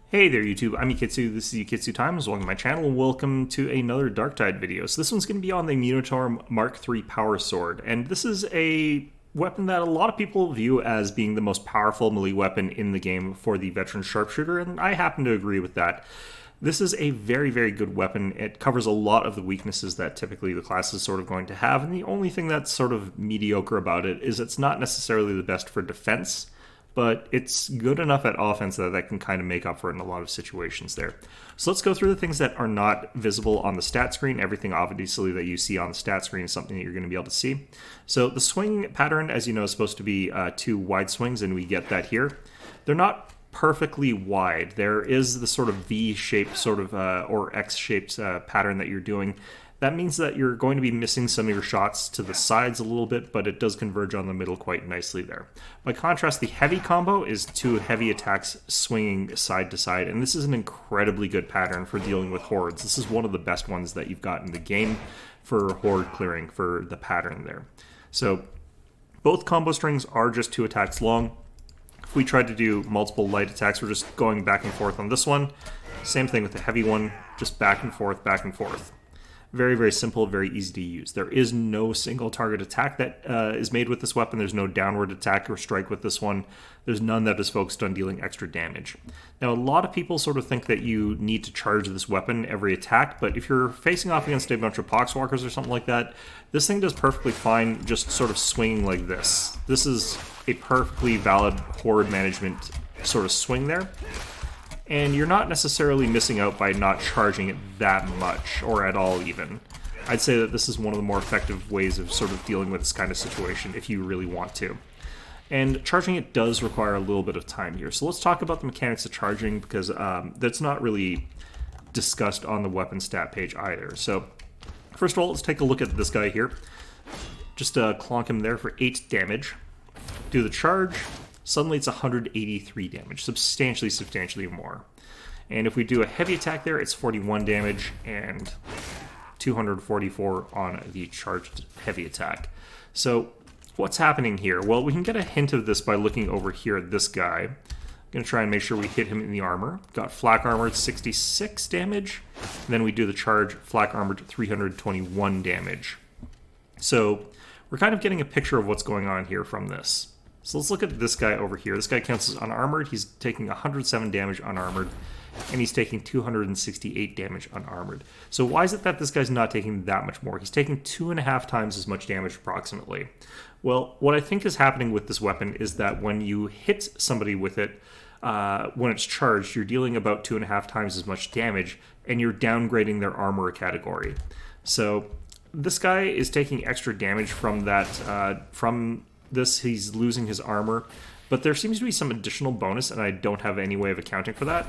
Hey there YouTube, I'm Yukitsu, this is Yukitsu Times, welcome to my channel, and welcome to another Darktide video. So this one's going to be on the Munitorum Mark III Power Sword, and this is a weapon that a lot of people view as being the most powerful melee weapon in the game for the veteran sharpshooter, and I happen to agree with that. This is a very, very good weapon. It covers a lot of the weaknesses that typically the class is sort of going to have, and the only thing that's sort of mediocre about it is it's not necessarily the best for defense, but it's good enough at offense that that can kind of make up for it in a lot of situations there. So let's go through the things that are not visible on the stat screen. Everything obviously that you see on the stat screen is something that you're going to be able to see. So the swing pattern, as you know, is supposed to be two wide swings, and we get that here. They're not perfectly wide. There is the sort of V-shaped sort of or X-shaped pattern that you're doing. That means that you're going to be missing some of your shots to the sides a little bit, but it does converge on the middle quite nicely there. By contrast, the heavy combo is two heavy attacks swinging side to side, and this is an incredibly good pattern for dealing with hordes. This is one of the best ones that you've got in the game for horde clearing for the pattern there. So both combo strings are just two attacks long. If we tried to do multiple light attacks, we're just going back and forth on this one. Same thing with the heavy one, just back and forth, back and forth. Very, very simple, very easy to use. There is no single target attack that is made with this weapon. There's no downward attack or strike with this one. There's none that is focused on dealing extra damage. Now, a lot of people sort of think that you need to charge this weapon every attack, but if you're facing off against a bunch of poxwalkers or something like that, this thing does perfectly fine just sort of swinging like this. This is a perfectly valid horde management sort of swing there. And you're not necessarily missing out by not charging it that much, or at all even. I'd say that this is one of the more effective ways of sort of dealing with this kind of situation if you really want to. And charging it does require a little bit of time here. So let's talk about the mechanics of charging, because that's not really discussed on the weapon stat page either. So first of all, let's take a look at this guy here. Just clonk him there for 8 damage. Do the charge. Suddenly it's 183 damage, substantially more. And if we do a heavy attack there, it's 41 damage and 244 on the charged heavy attack. So what's happening here? Well, we can get a hint of this by looking over here at this guy. I'm going to try and make sure we hit him in the armor. Got flak armored 66 damage. And then we do the charge, flak armored 321 damage. So we're kind of getting a picture of what's going on here from this. So let's look at this guy over here. This guy counts as unarmored. He's taking 107 damage unarmored, and he's taking 268 damage unarmored. So why is it that this guy's not taking that much more? He's taking 2.5 times as much damage approximately. Well, what I think is happening with this weapon is that when you hit somebody with it, when it's charged, you're dealing about 2.5 times as much damage, and you're downgrading their armor category. So this guy is taking extra damage from that, he's losing his armor, but there seems to be some additional bonus, and I don't have any way of accounting for that.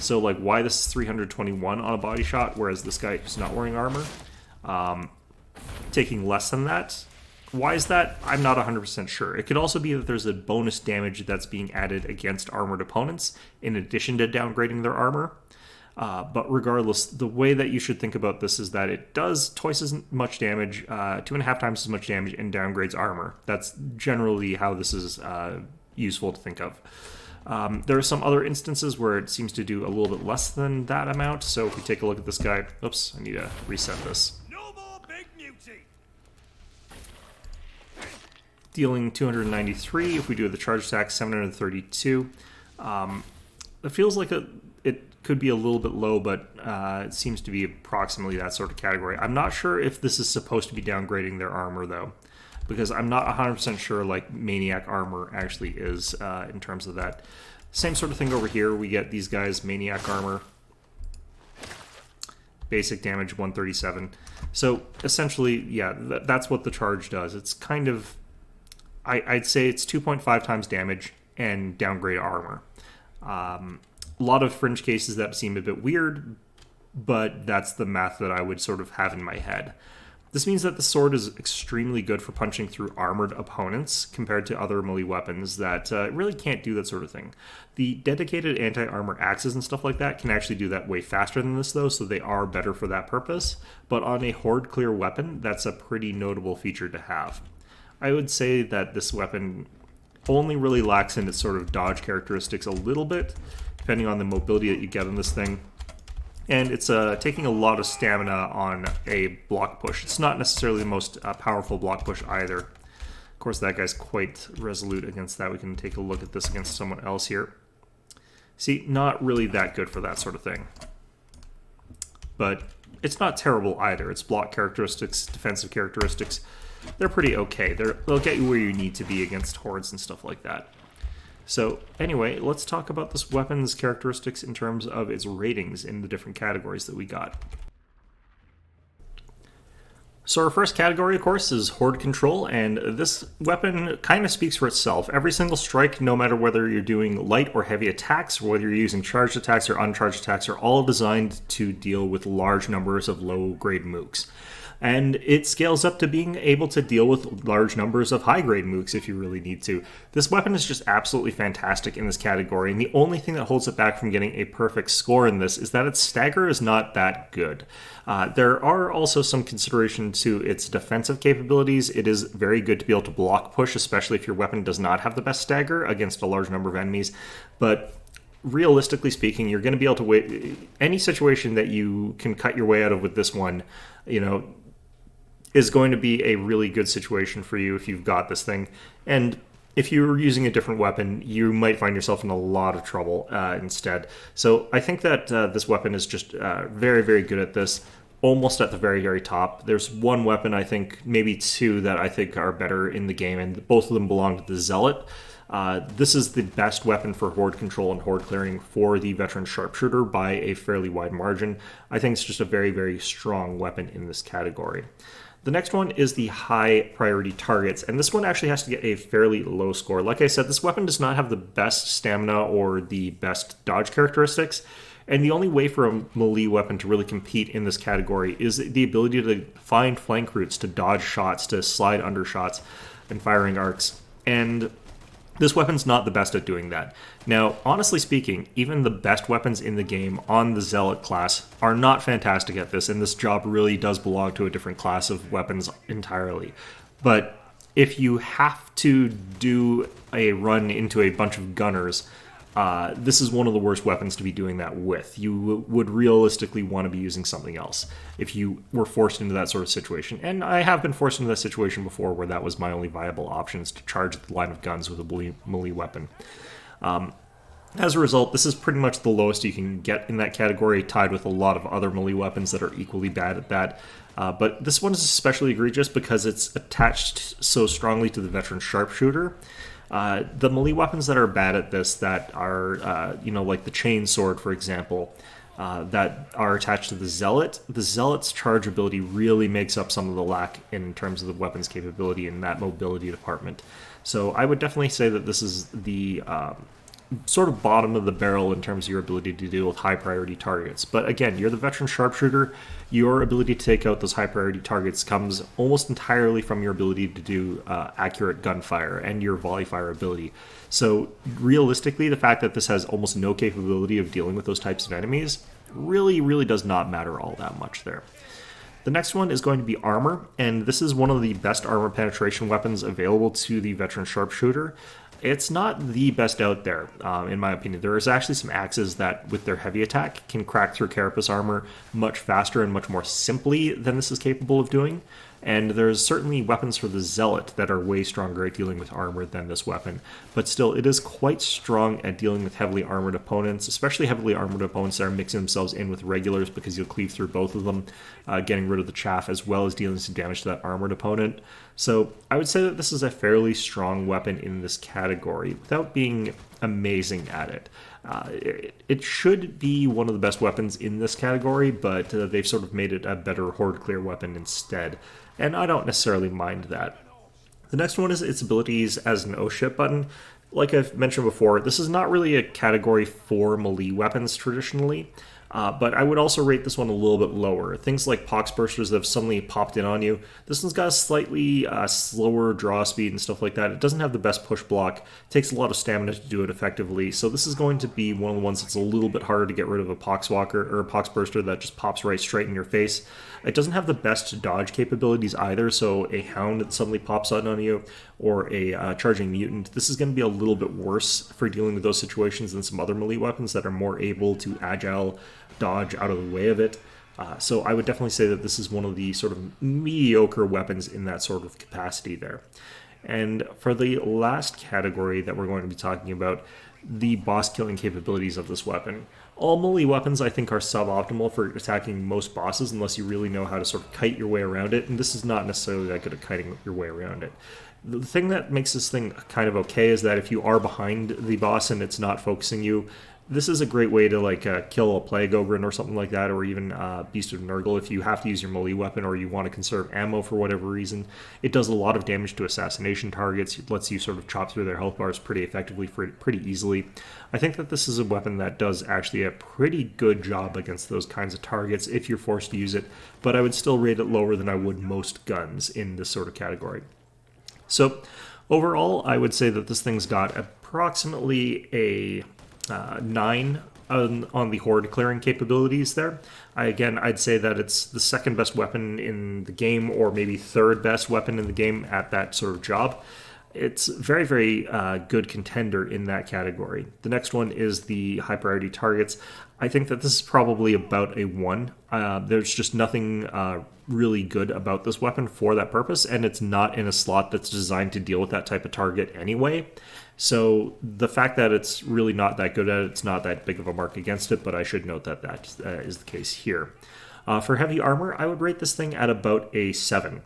So, like, why this is 321 on a body shot, whereas this guy who's not wearing armor, taking less than that. Why is that? I'm not 100% sure. It could also be that there's a bonus damage that's being added against armored opponents, in addition to downgrading their armor. But regardless, the way that you should think about this is that it does twice as much damage, 2.5 times as much damage, and downgrades armor. That's generally how this is useful to think of. There are some other instances where it seems to do a little bit less than that amount. So if we take a look at this guy, oops, I need to reset this. No more big mutiny. Dealing 293. If we do the charge attack, 732. It feels like it could be a little bit low, but it seems to be approximately that sort of category. I'm not sure if this is supposed to be downgrading their armor, though, because I'm not 100% sure like Maniac armor actually is in terms of that. Same sort of thing over here. We get these guys, Maniac armor, basic damage 137. So essentially, yeah, that's what the charge does. It's kind of, I'd say it's 2.5 times damage and downgrade armor. A lot of fringe cases that seem a bit weird, but that's the math that I would sort of have in my head. This means that the sword is extremely good for punching through armored opponents compared to other melee weapons that really can't do that sort of thing. The dedicated anti-armor axes and stuff like that can actually do that way faster than this, though, so they are better for that purpose. But on a horde clear weapon, that's a pretty notable feature to have. I would say that this weapon only really lacks in its sort of dodge characteristics a little bit, depending on the mobility that you get in this thing. And it's taking a lot of stamina on a block push. It's not necessarily the most powerful block push either. Of course, that guy's quite resolute against that. We can take a look at this against someone else here. See, not really that good for that sort of thing. But it's not terrible either. Its block characteristics, defensive characteristics, they're pretty okay. They'll get you where you need to be against hordes and stuff like that. So anyway, let's talk about this weapon's characteristics in terms of its ratings in the different categories that we got. So our first category, of course, is Horde Control, and this weapon kind of speaks for itself. Every single strike, no matter whether you're doing light or heavy attacks, or whether you're using charged attacks or uncharged attacks, are all designed to deal with large numbers of low-grade mooks. And it scales up to being able to deal with large numbers of high-grade mooks if you really need to. This weapon is just absolutely fantastic in this category, and the only thing that holds it back from getting a perfect score in this is that its stagger is not that good. There are also some consideration to its defensive capabilities. It is very good to be able to block push, especially if your weapon does not have the best stagger against a large number of enemies, but realistically speaking, you're going to be able to wait. Any situation that you can cut your way out of with this one, is going to be a really good situation for you if you've got this thing. And if you're using a different weapon, you might find yourself in a lot of trouble instead. So I think that this weapon is just very, very good at this, almost at the very, very top. There's one weapon, I think, maybe two, that I think are better in the game, and both of them belong to the Zealot. This is the best weapon for horde control and horde clearing for the veteran sharpshooter by a fairly wide margin. I think it's just a very, very strong weapon in this category. The next one is the high priority targets, and this one actually has to get a fairly low score. Like I said, this weapon does not have the best stamina or the best dodge characteristics, and the only way for a melee weapon to really compete in this category is the ability to find flank routes, to dodge shots, to slide under shots and firing arcs. And this weapon's not the best at doing that. Now, honestly speaking, even the best weapons in the game on the Zealot class are not fantastic at this, and this job really does belong to a different class of weapons entirely. But if you have to do a run into a bunch of gunners, this is one of the worst weapons to be doing that with. You would realistically want to be using something else if you were forced into that sort of situation. And I have been forced into that situation before where that was my only viable options, to charge the line of guns with a melee weapon. As a result, this is pretty much the lowest you can get in that category, tied with a lot of other melee weapons that are equally bad at that. But this one is especially egregious because it's attached so strongly to the veteran sharpshooter. The melee weapons that are bad at this, that are, like the chain sword, for example, that are attached to the Zealot's charge ability really makes up some of the lack in terms of the weapon's capability in that mobility department. So I would definitely say that this is the sort of bottom of the barrel in terms of your ability to deal with high priority targets. But again, you're the veteran sharpshooter. Your ability to take out those high priority targets comes almost entirely from your ability to do accurate gunfire and your volley fire ability. So realistically, the fact that this has almost no capability of dealing with those types of enemies really, really does not matter all that much there. The next one is going to be armor, and this is one of the best armor penetration weapons available to the veteran sharpshooter. It's not the best out there, in my opinion. There is actually some axes that, with their heavy attack, can crack through carapace armor much faster and much more simply than this is capable of doing. And there's certainly weapons for the Zealot that are way stronger at dealing with armor than this weapon. But still, it is quite strong at dealing with heavily armored opponents, especially heavily armored opponents that are mixing themselves in with regulars, because you'll cleave through both of them, getting rid of the chaff, as well as dealing some damage to that armored opponent. So I would say that this is a fairly strong weapon in this category, without being amazing at it. It should be one of the best weapons in this category, but they've sort of made it a better horde clear weapon instead, and I don't necessarily mind that. The next one is its abilities as an O-ship button. Like I've mentioned before, this is not really a category for melee weapons traditionally, but I would also rate this one a little bit lower. Things like poxbursters that have suddenly popped in on you, this one's got a slightly slower draw speed and stuff like that. It doesn't have the best push block. It takes a lot of stamina to do it effectively, so this is going to be one of the ones that's a little bit harder to get rid of a poxwalker or a poxburster that just pops right straight in your face. It doesn't have the best dodge capabilities either, so a hound that suddenly pops out on you, or a charging mutant, this is going to be a little bit worse for dealing with those situations than some other melee weapons that are more able to agile dodge out of the way of it. So I would definitely say that this is one of the sort of mediocre weapons in that sort of capacity there. And for the last category that we're going to be talking about, the boss killing capabilities of this weapon. All melee weapons, I think, are suboptimal for attacking most bosses unless you really know how to sort of kite your way around it, and this is not necessarily that good at kiting your way around it. The thing that makes this thing kind of okay is that if you are behind the boss and it's not focusing you, this is a great way to kill a Plague Ogre or something like that, or even Beast of Nurgle if you have to use your melee weapon or you want to conserve ammo for whatever reason. It does a lot of damage to assassination targets. It lets you sort of chop through their health bars pretty effectively, pretty easily. I think that this is a weapon that does actually a pretty good job against those kinds of targets if you're forced to use it, but I would still rate it lower than I would most guns in this sort of category. So overall, I would say that this thing's got approximately a 9 on the horde clearing capabilities there. I'd say that it's the second best weapon in the game, or maybe third best weapon in the game at that sort of job. It's very, very good contender in that category. The next one is the high priority targets. I think that this is probably about a 1. There's just nothing really good about this weapon for that purpose, and it's not in a slot that's designed to deal with that type of target anyway. So the fact that it's really not that good at it, it's not that big of a mark against it, but I should note that that is the case here. For heavy armor, I would rate this thing at about a 7.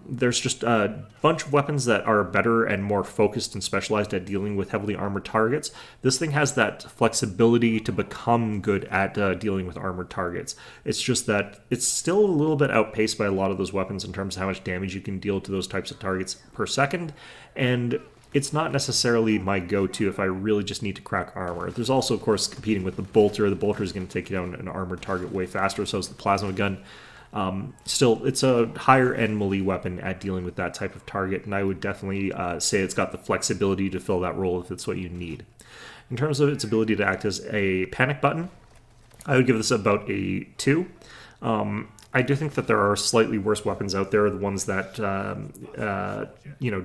There's just a bunch of weapons that are better and more focused and specialized at dealing with heavily armored targets. This thing has that flexibility to become good at dealing with armored targets. It's just that it's still a little bit outpaced by a lot of those weapons in terms of how much damage you can deal to those types of targets per second, and it's not necessarily my go-to if I really just need to crack armor. There's also, of course, competing with the bolter. The bolter is going to take down an armored target way faster, so is the plasma gun. Still, it's a higher-end melee weapon at dealing with that type of target, and I would definitely say it's got the flexibility to fill that role if it's what you need. In terms of its ability to act as a panic button, I would give this about a 2. I do think that there are slightly worse weapons out there, the ones that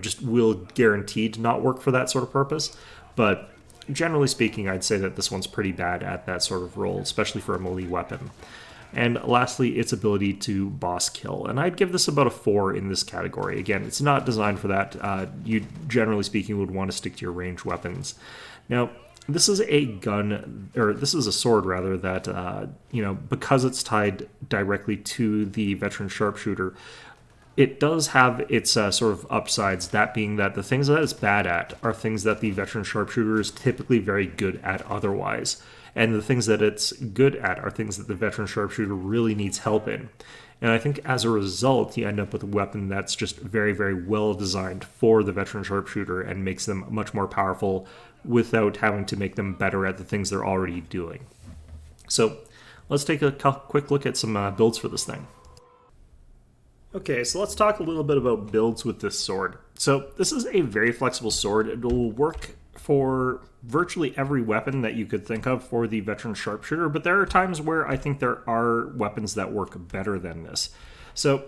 just will guaranteed not work for that sort of purpose. But generally speaking, I'd say that this one's pretty bad at that sort of role, especially for a melee weapon. And lastly, its ability to boss kill. And I'd give this about a 4 in this category. Again, it's not designed for that. You, generally speaking, would want to stick to your ranged weapons. Now, this is a gun, or this is a sword rather, that, because it's tied directly to the veteran sharpshooter, it does have its sort of upsides, that being that the things that it's bad at are things that the veteran sharpshooter is typically very good at otherwise. And the things that it's good at are things that the veteran sharpshooter really needs help in. And I think as a result, you end up with a weapon that's just very, very well designed for the veteran sharpshooter and makes them much more powerful without having to make them better at the things they're already doing. So let's take a quick look at some builds for this thing. Okay, so let's talk a little bit about builds with this sword. So this is a very flexible sword. It will work for virtually every weapon that you could think of for the veteran sharpshooter, but there are times where I think there are weapons that work better than this. So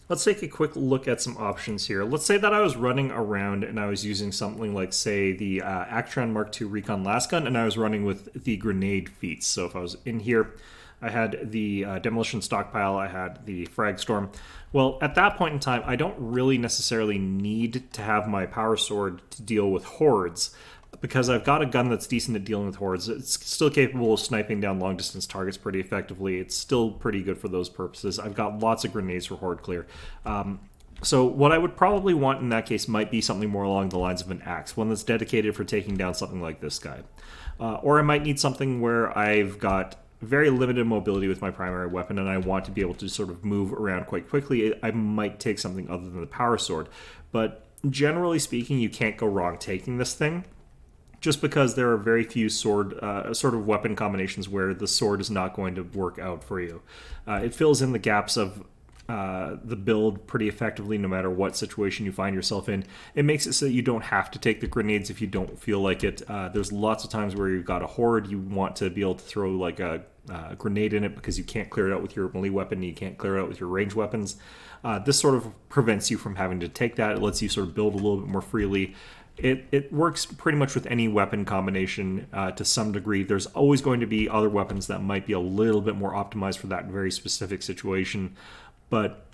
let's take a quick look at some options here. Let's say that I was running around and I was using something like, say, the Actron Mark II Recon Lasgun, and I was running with the grenade feats. So if I was in here, I had the Demolition Stockpile, I had the Frag Storm. Well, at that point in time, I don't really necessarily need to have my power sword to deal with hordes, because I've got a gun that's decent at dealing with hordes. It's still capable of sniping down long-distance targets pretty effectively. It's still pretty good for those purposes. I've got lots of grenades for horde clear. So what I would probably want in that case might be something more along the lines of an axe, one that's dedicated for taking down something like this guy. Or I might need something where I've got very limited mobility with my primary weapon and I want to be able to sort of move around quite quickly. I might take something other than the power sword. But generally speaking, you can't go wrong taking this thing, just because there are very few sort of weapon combinations where the sword is not going to work out for you. It fills in the gaps of the build pretty effectively no matter what situation you find yourself in. It makes it so that you don't have to take the grenades if you don't feel like it. There's lots of times where you've got a horde, you want to be able to throw like a grenade in it because you can't clear it out with your melee weapon, you can't clear it out with your ranged weapons. This sort of prevents you from having to take that. It lets you sort of build a little bit more freely. It works pretty much with any weapon combination to some degree. There's always going to be other weapons that might be a little bit more optimized for that very specific situation, but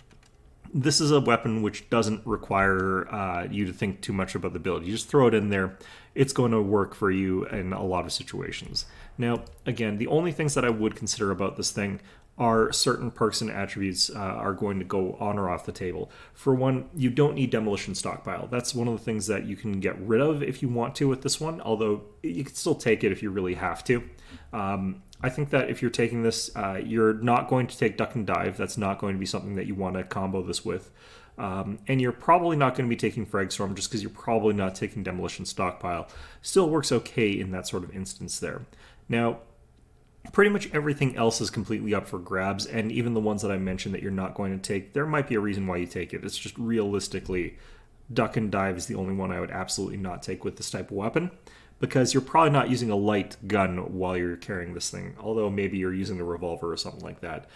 this is a weapon which doesn't require you to think too much about the build. You just throw it in there. It's going to work for you in a lot of situations. Now, again, the only things that I would consider about this thing are certain perks and attributes are going to go on or off the table. For one, you don't need demolition stockpile. That's one of the things that you can get rid of if you want to with this one, although you can still take it if you really have to. I think that if you're taking this, you're not going to take duck and dive. That's not going to be something that you want to combo this with. And you're probably not going to be taking frag storm just because you're probably not taking demolition stockpile. Still works okay in that sort of instance there. Now, pretty much everything else is completely up for grabs, and even the ones that I mentioned that you're not going to take, there might be a reason why you take it. It's just realistically, duck and dive is the only one I would absolutely not take with this type of weapon, because you're probably not using a light gun while you're carrying this thing, although maybe you're using a revolver or something like that.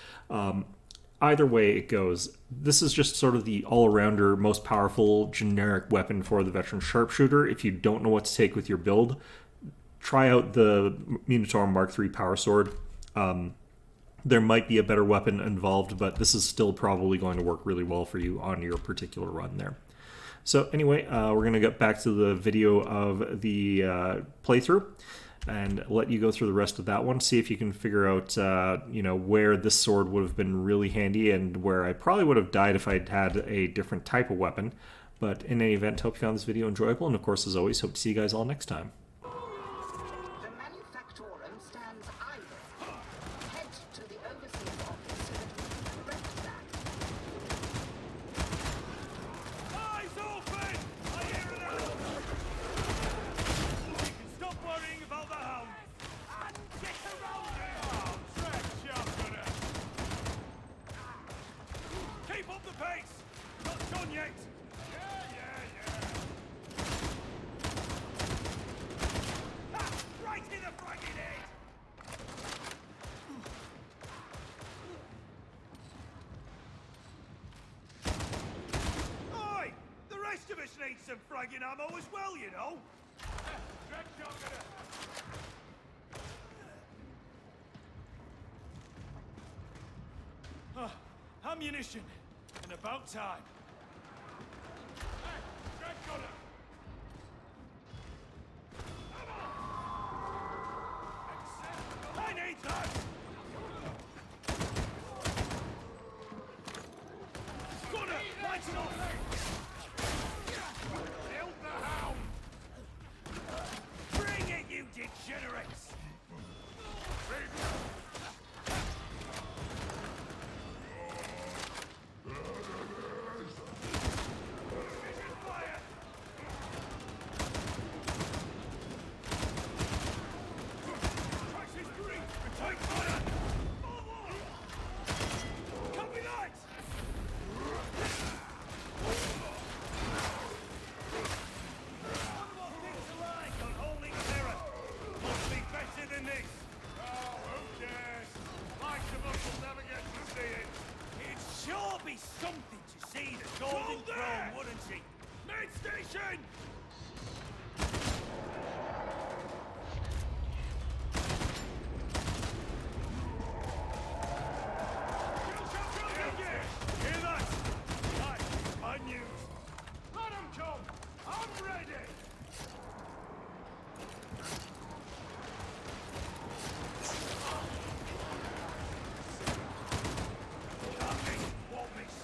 Either way it goes, this is just sort of the all-arounder, most powerful, generic weapon for the veteran sharpshooter. If you don't know what to take with your build, try out the Munitorum Mark III Power Sword. There might be a better weapon involved, but this is still probably going to work really well for you on your particular run there. So anyway, we're going to get back to the video of the playthrough and let you go through the rest of that one. See if you can figure out, where this sword would have been really handy and where I probably would have died if I'd had a different type of weapon. But in any event, hope you found this video enjoyable, and of course, as always, hope to see you guys all next time. The Munitorum stands idle. Head to the overseer's office so that we can correct that. Eyes open! I hear an owl! You can stop worrying about the hound! And get around here! Oh, tread sharpener! Keep up the pace! Not done yet! Ha! Right in the fragging head! Oi! The rest of us need some fragging ammo as well, you know! Tread sharpener! Ammunition! And about time! Hey! Tread gunner! I need that! Gunner! Lights it off! Kill the hound! Bring it, you degenerates! Fire! Traxxas 3! Take fire! Copy that! One more thing to like on holding terror. Must be better than this. Oh, who cares? Like the us will never get to see it. It'd sure be something to see the Golden Throne, wouldn't it? Main station! Hear that? Right, bad news. Let 'em come! I'm ready! Can't miss, won't miss.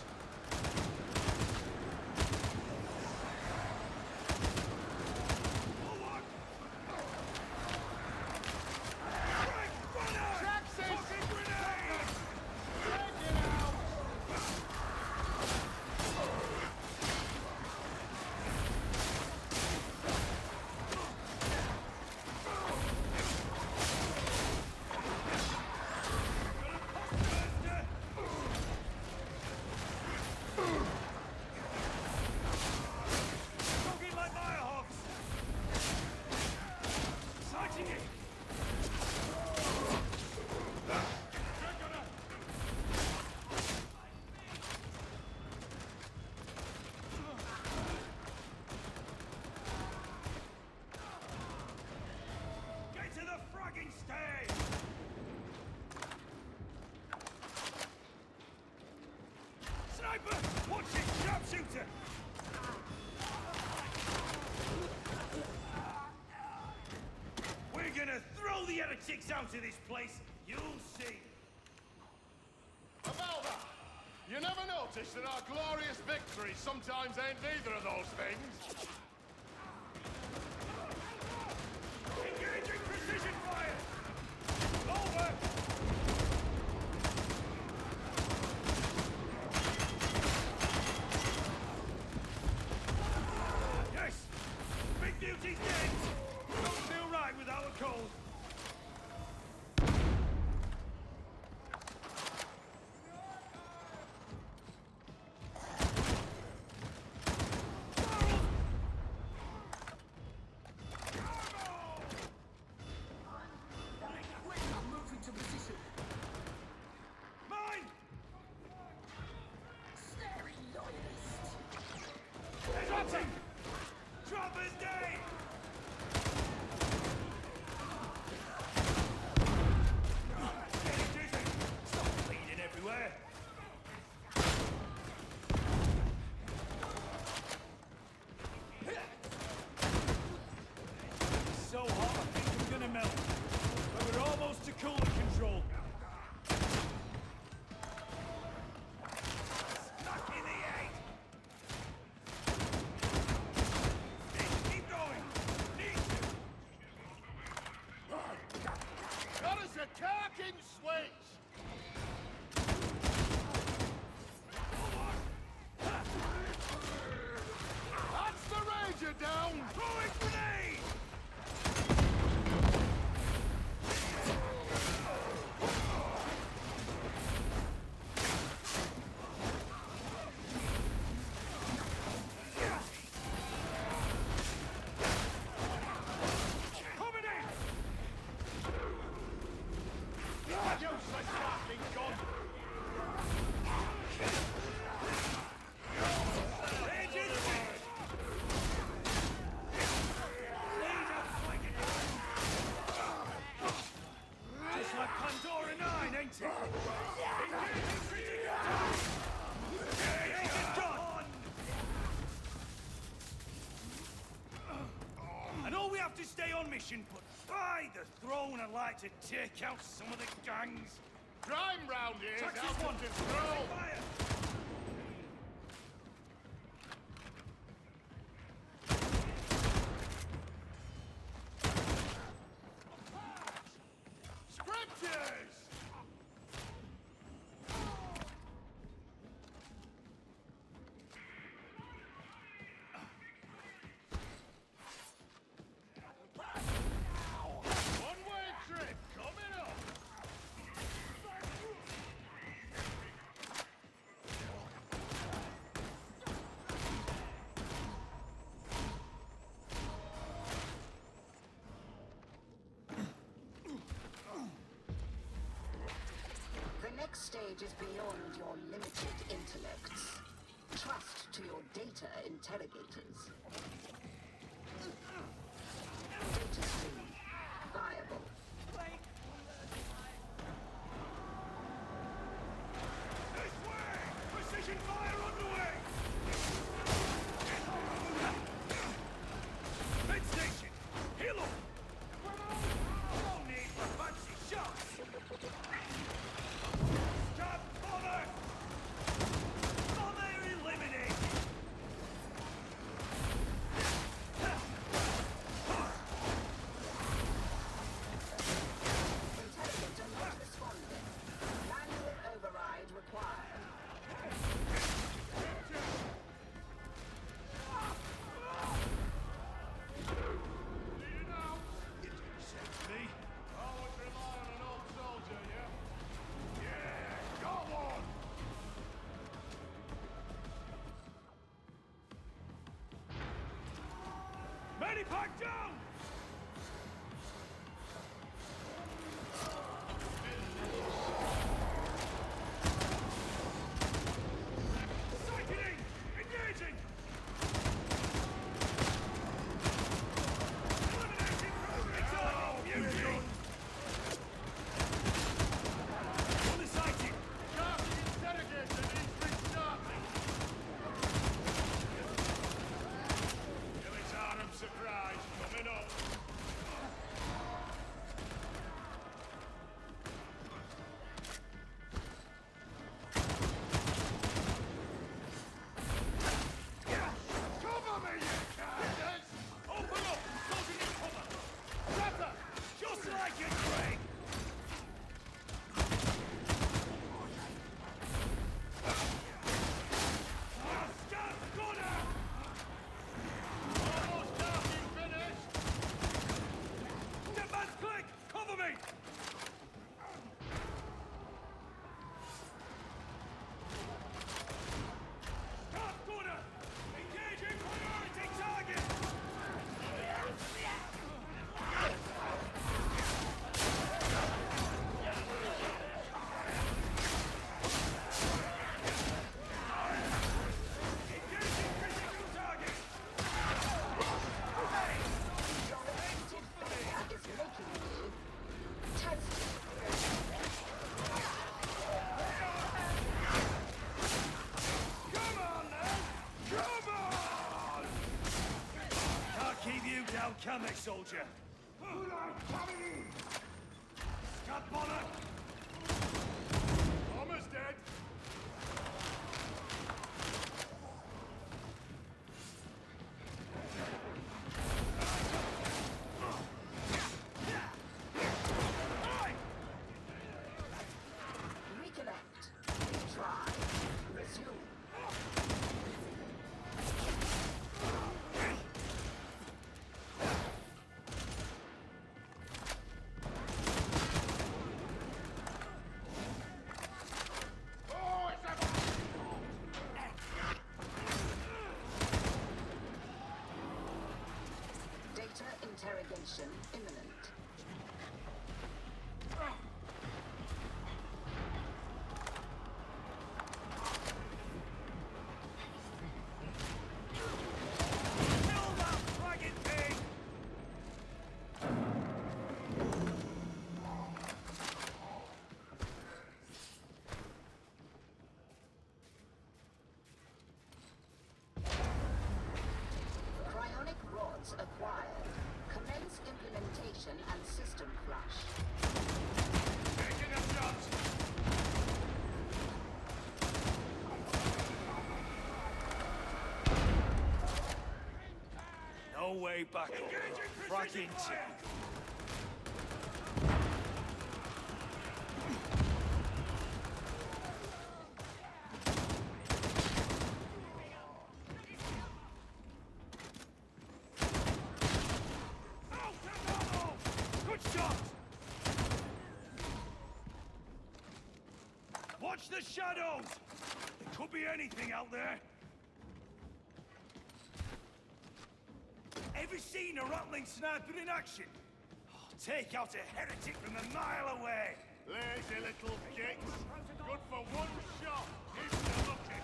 throw the heretics out of this place, you'll see. About that, you never notice that our glorious victories sometimes ain't neither of those things? Engaging precision fire! Over! Yes! Big Beauty's dead! Don't feel right without a cold. Dropper's day! Getting dizzy! Stop bleeding everywhere! It's so hot, I think I'm gonna melt. But we're almost to cooler control. Stuck in the egg! Keep going! Need to! That is a carking switch! That's the Ranger down! Throwing grenade! Coming in! Useless fucking gun! Rangers win! Just like Pandora 9, ain't it? Engaging critical attack! Engaging gun! I know we have to stay on mission, but by the throne, I'd like to take out some of the gangs. Crime round here is Texas out one! of control! Fire! Scriptures! One-way trip coming up! The next stage is beyond your limited intellects. Trust to your data interrogators. Data stream viable. This way! Precision fire underway! Mid station! Heal up! No need for fancy shots! Stop! Bother! Bother eliminated! Interrogator not responding. Manual override required. You know, Save me! always rely on an old soldier, yeah? Yeah, go on! Medipack down! Sickening! Engaging! Eliminating retarding beauty! On the sighting! Carting interrogator needs restarting! Militarum surprise coming up! can they, soldier? Scab bonnet! Bomber's dead. Reconnect. Retry. Resume. Data interrogation imminent. Kill that flagging thing! Cryonic rods acquired. Commence implementation and system flush. Taking a shot. No way back up. Fragging typical. Good shot! Watch the shadows! There could be anything out there. Ever seen a rattling sniper in action? Oh, take out a heretic from a mile away! Lazy little gits. Good for one shot. If you're lucky.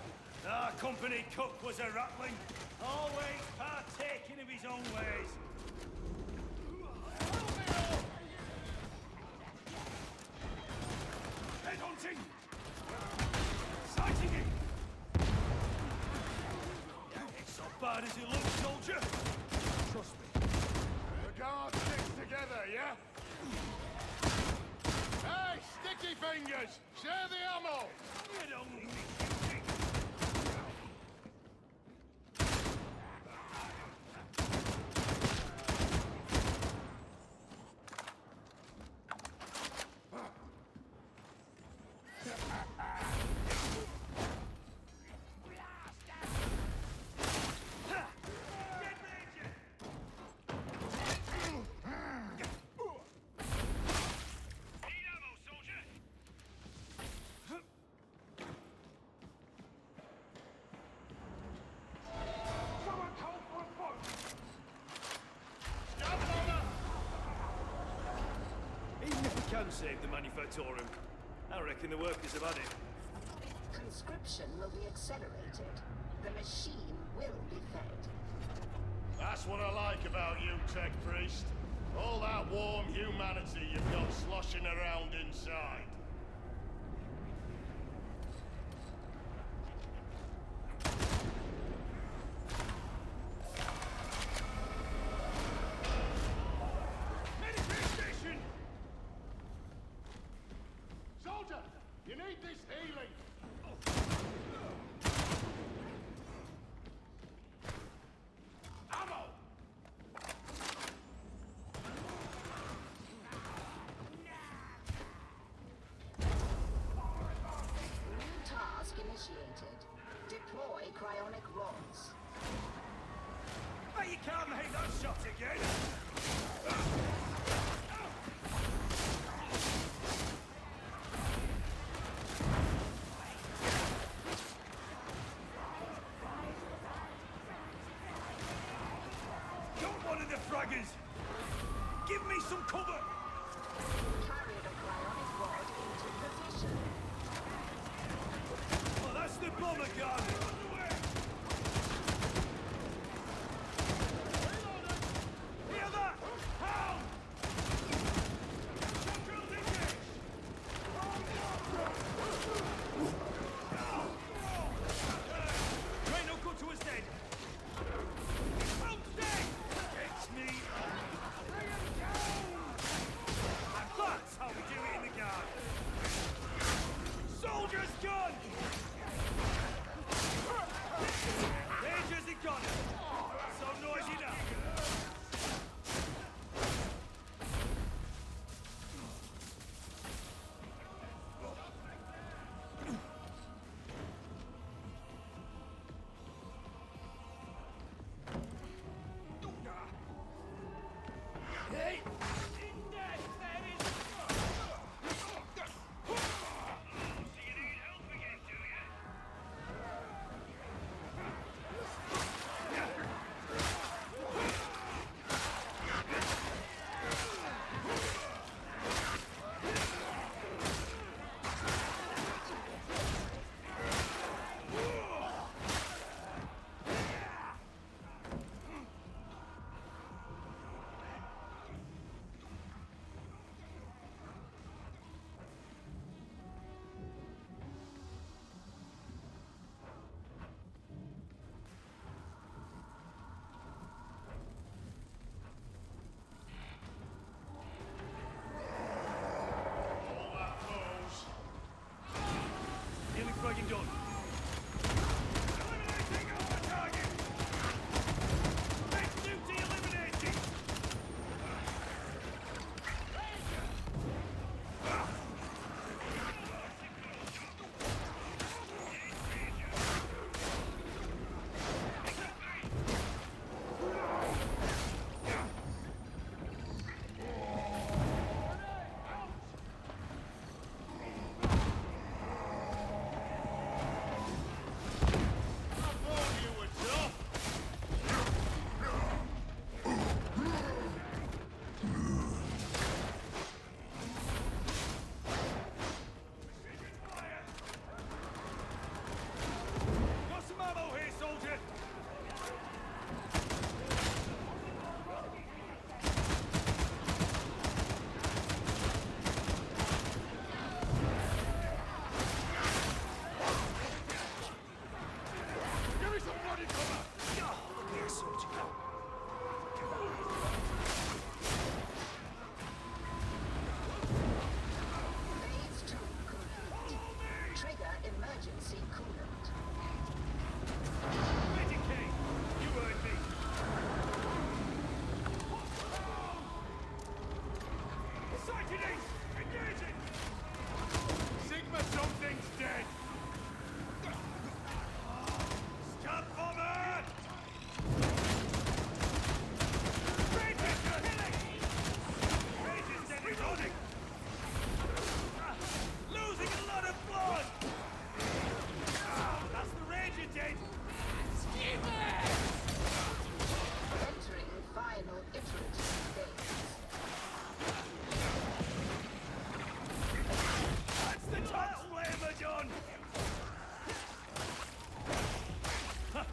Our company cook was a rattling, always partaking of his own ways. Head hunting! Sighting him! It's so bad as it looks, soldier. Trust me. The guard sticks together, yeah? Hey, sticky fingers! Share the ammo! You'd only be shooting. Can save the Munitorum. I reckon the workers have had it. Conscription will be accelerated. The machine will be fed. That's what I like about you, Tech Priest. All that warm humanity you've got sloshing around inside. Soldier, you need this healing. Ammo! New task initiated. Deploy cryonic rods. Bet you can't make that shot again! One of the fraggers! Give me some cover! Carry the cryonic rod into position. Oh, that's the bomber gun! Hear that? How? Central engage! You ain't no good to us dead! It's me! Fragging done. Eliminating all the target! Red duty eliminated! I thought you were tough. Got some ammo here, soldier! Give me some bloody cover! Look here, soldier. Phase 2 complete. Trigger emergency coolant. Medicate! You heard me! Sighted east! Engaging! Sigma something's dead! Stop bomber! Rage is killing! Rage is dead and running! Losing a lot of blood! That's the Ranger dead! Entering final iterative phase. That's the top flavor done! Huh,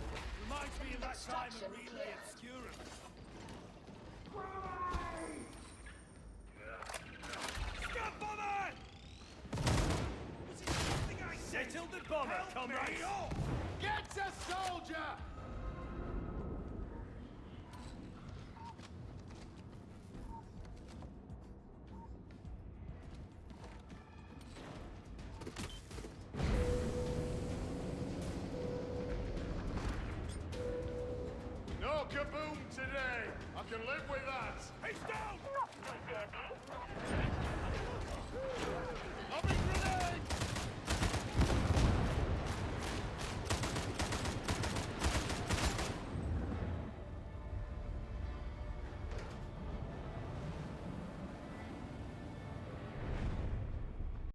reminds me of that time Extraction of Relay cleared. Obscurum. Stop, bomber! Was it something I said? Settle the bomber, comrades! Get a soldier! No kaboom today. I can live with that. He's down! I'll be grenade!